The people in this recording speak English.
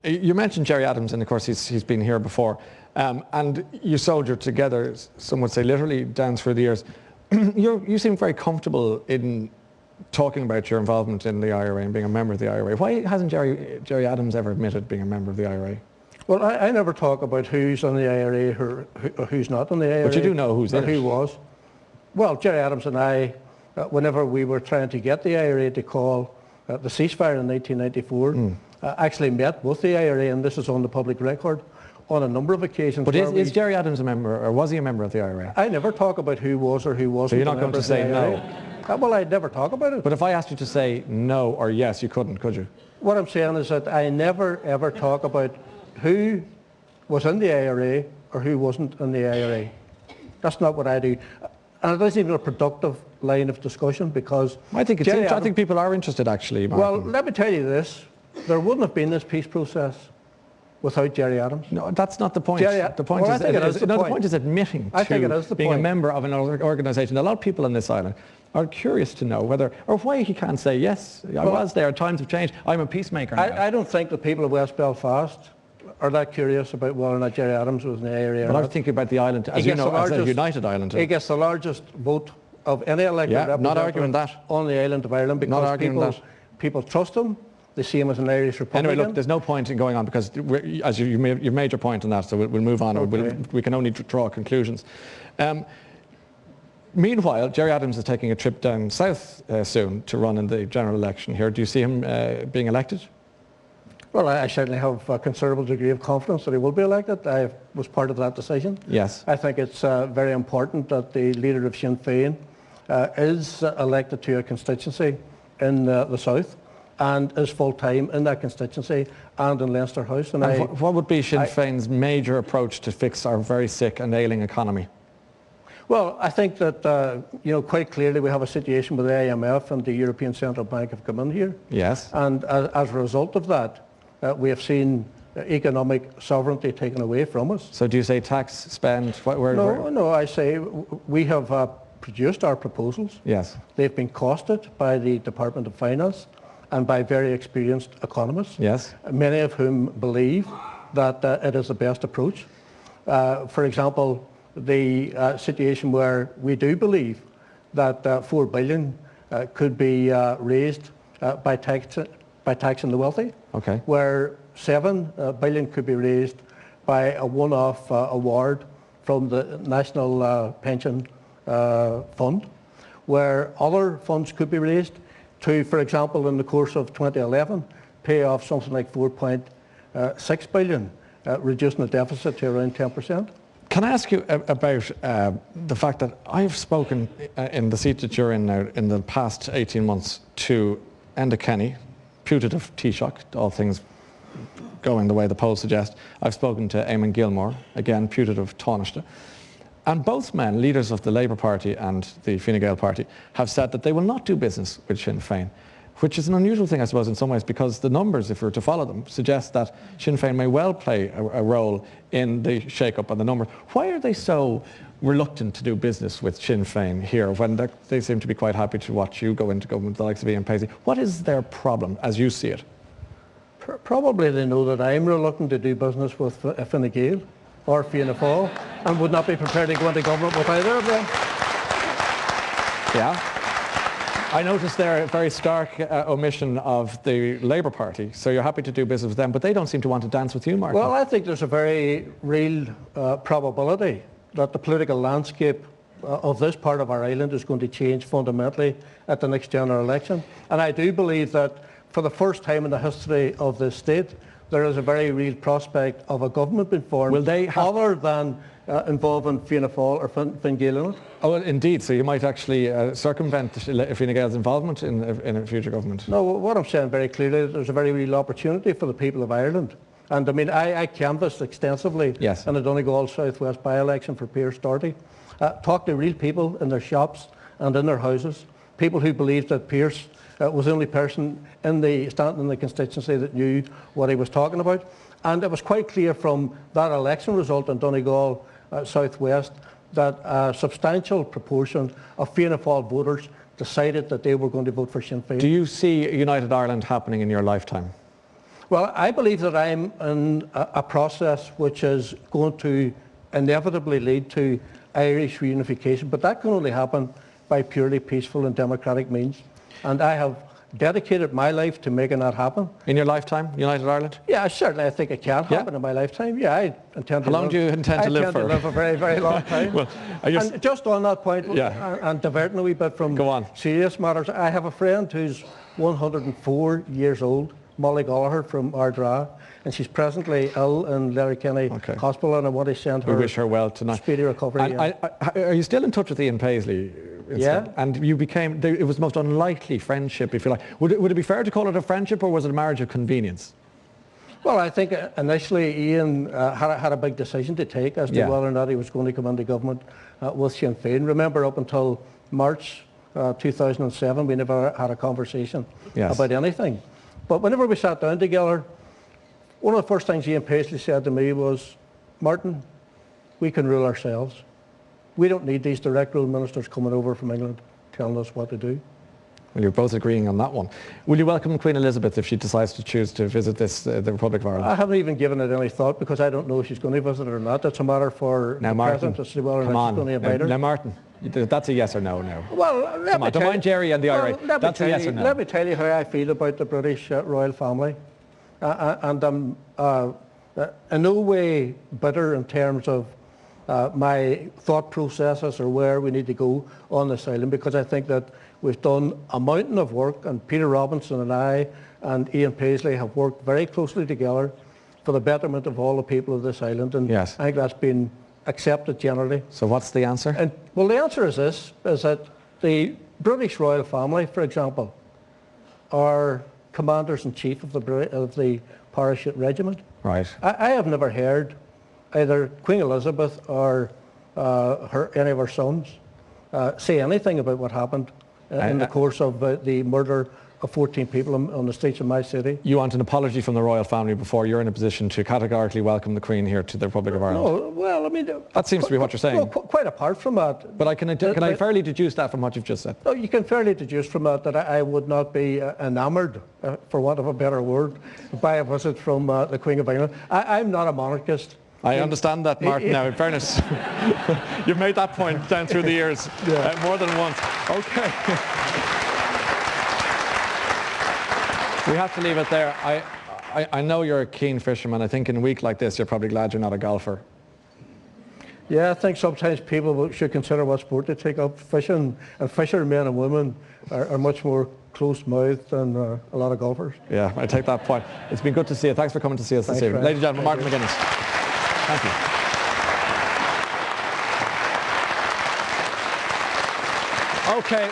You mentioned Gerry Adams, and of course he's been here before. And you soldiered together, some would say literally, down through the years. You seem very comfortable in talking about your involvement in the IRA and being a member of the IRA. Why hasn't Gerry Adams ever admitted being a member of the IRA? Well, I never talk about who's on the IRA or who's not on the IRA. But you do know who's in it. Who was. Well, Gerry Adams and I, whenever we were trying to get the IRA to call the ceasefire in 1994, actually met with the IRA, and this is on the public record, on a number of occasions. But is Gerry Adams a member, or was he a member of the IRA? I never talk about who was or who wasn't. So you're not going to say no? Well, I'd never talk about it. But if I asked you to say no or yes, you couldn't, could you? What I'm saying is that I never, ever talk about who was in the IRA or who wasn't in the IRA. That's not what I do. And it isn't even a productive line of discussion, because I think people are interested, actually, Martin. Well, let me tell you this. There wouldn't have been this peace process without Gerry Adams. No, that's not the point. The point is admitting to being a member of an organisation. A lot of people on this island are curious to know whether, or why he can't say, yes, I was there, times have changed, I'm a peacemaker now. I don't think the people of West Belfast are that curious about whether or not Gerry Adams was in the area. But I was thinking about the island, as you know, as a united island. He gets the largest vote of any elected representative not arguing that. On the island of Ireland, because people trust him. They see him as an Irish Republican. Anyway, look, there's no point in going on, because as you've made your point on that, so we'll move on. Okay. We can only draw conclusions. Meanwhile, Gerry Adams is taking a trip down south soon to run in the general election here. Do you see him being elected? Well, I certainly have a considerable degree of confidence that he will be elected. I was part of that decision. Yes. I think it's very important that the leader of Sinn Féin is elected to a constituency in the south, and is full-time in that constituency and in Leinster House. And what would be Sinn Féin's major approach to fix our very sick and ailing economy? Well, I think that, quite clearly we have a situation where the IMF and the European Central Bank have come in here. Yes. And as a result of that, we have seen economic sovereignty taken away from us. So do you say tax, spend? No, I say we have produced our proposals. Yes. They've been costed by the Department of Finance and by very experienced economists. Yes. Many of whom believe that it is the best approach. For example, the situation where we do believe that 4 billion could be raised by taxing the wealthy. Okay. Where 7 billion could be raised by a one-off award from the National Pension Fund, where other funds could be raised to, for example, in the course of 2011, pay off something like 4.6 billion, reducing the deficit to around 10%. Can I ask you about the fact that I've spoken in the seat that you're in now in the past 18 months to Enda Kenny, putative Taoiseach, all things going the way the polls suggest. I've spoken to Eamon Gilmore, again putative Taoiseach. And both men, leaders of the Labour Party and the Fine Gael Party, have said that they will not do business with Sinn Féin, which is an unusual thing, I suppose, in some ways, because the numbers, if we were to follow them, suggest that Sinn Féin may well play a role in the shake-up of the numbers. Why are they so reluctant to do business with Sinn Féin here when they seem to be quite happy to watch you go into government with the likes of Ian Paisley? What is their problem, as you see it? Probably they know that I'm reluctant to do business with Fine Gael or Fianna Fáil, and would not be prepared to go into government with either of them. Yeah. I noticed there a very stark omission of the Labour Party, so you're happy to do business with them, but they don't seem to want to dance with you, Martin. Well, I think there's a very real probability that the political landscape of this part of our island is going to change fundamentally at the next general election. And I do believe that for the first time in the history of this state, there is a very real prospect of a government being formed. Will they have other than involving Fianna Fáil or Fine Gael in it? Oh, well, indeed. So you might actually circumvent Fine Gael's involvement in a future government. No, what I'm saying very clearly, there's a very real opportunity for the people of Ireland. And I mean, I canvassed extensively in the Donegal South West by-election for Pearse Doherty. Talked to real people in their shops and in their houses, people who believed that Pearse was the only person standing in the constituency that knew what he was talking about. And it was quite clear from that election result in Donegal South West that a substantial proportion of Fianna Fáil voters decided that they were going to vote for Sinn Féin. Do you see United Ireland happening in your lifetime? Well, I believe that I'm in a process which is going to inevitably lead to Irish reunification, but that can only happen by purely peaceful and democratic means. And I have dedicated my life to making that happen. In your lifetime, United Ireland? Yeah, certainly I think it can happen in my lifetime. Yeah, I intend to How long do you intend to live for? I intend to live a very, very long time. Well, and just on that point, and diverting a wee bit from serious matters, I have a friend who's 104 years old, Molly Gallagher from Ardra, and she's presently ill in Letterkenny Hospital, and I want to send her, we wish her well tonight. Speedy recovery. And are you still in touch with Ian Paisley? Yeah. And you became, it was the most unlikely friendship, if you like. Would it be fair to call it a friendship, or was it a marriage of convenience? Well, I think initially Ian had a big decision to take as to whether or not he was going to come into government with Sinn Féin. Remember, up until March 2007, we never had a conversation about anything. But whenever we sat down together, one of the first things Ian Paisley said to me was, Martin, we can rule ourselves. We don't need these direct rule ministers coming over from England telling us what to do. Well, you're both agreeing on that one. Will you welcome Queen Elizabeth if she decides to choose to visit the Republic of Ireland? I haven't even given it any thought because I don't know if she's going to visit or not. It's a matter for the President to see whether or not she's going to invite her. Now, Martin, that's a yes or no now. Well, don't mind Jerry and the IRA. That's a yes or no. Let me tell you how I feel about the British royal family. And I'm in no way bitter in terms of my thought processes or where we need to go on this island, because I think that we've done a mountain of work, and Peter Robinson and I and Ian Paisley have worked very closely together for the betterment of all the people of this island, and I think that's been accepted generally. So what's the answer? Well, the answer is this, is that the British royal family, for example, are commanders-in-chief of the parachute regiment. Right. I have never heard either Queen Elizabeth or any of her sons say anything about what happened in the course of the murder of 14 people on the streets of my city. You want an apology from the royal family before you're in a position to categorically welcome the Queen here to the Republic of Ireland? No, well, I mean... That seems to be what you're saying. Well, quite apart from that. But can I fairly deduce that from what you've just said? No, you can fairly deduce from that I would not be enamoured, for want of a better word, by a visit from the Queen of England. I'm not a monarchist. I understand that, Martin. Now, in fairness, you've made that point down through the years more than once. Okay. We have to leave it there. I know you're a keen fisherman. I think in a week like this, you're probably glad you're not a golfer. Yeah, I think sometimes people should consider what sport they take up. Fishing, and fishermen and women are much more close-mouthed than a lot of golfers. Yeah, I take that point. It's been good to see you. Thanks for coming to see us this evening. Ladies and gentlemen, Martin McGuinness. Thank you. Okay.